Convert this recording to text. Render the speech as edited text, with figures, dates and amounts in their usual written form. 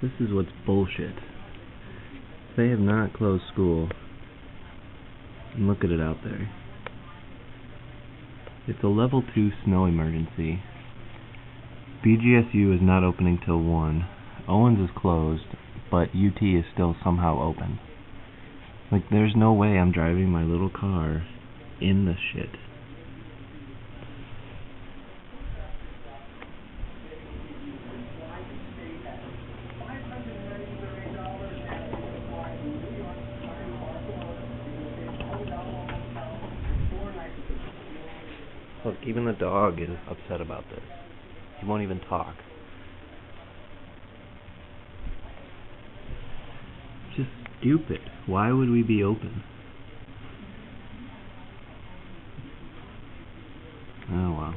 This is what's bullshit. They have not closed school. And look at it out there. It's a level 2 snow emergency. BGSU is not opening till 1. Owens is closed, but UT is still somehow open. Like, there's no way I'm driving my little car in the shit. Look, even the dog is upset about this. He won't even talk. Just stupid. Why would we be open? Oh well.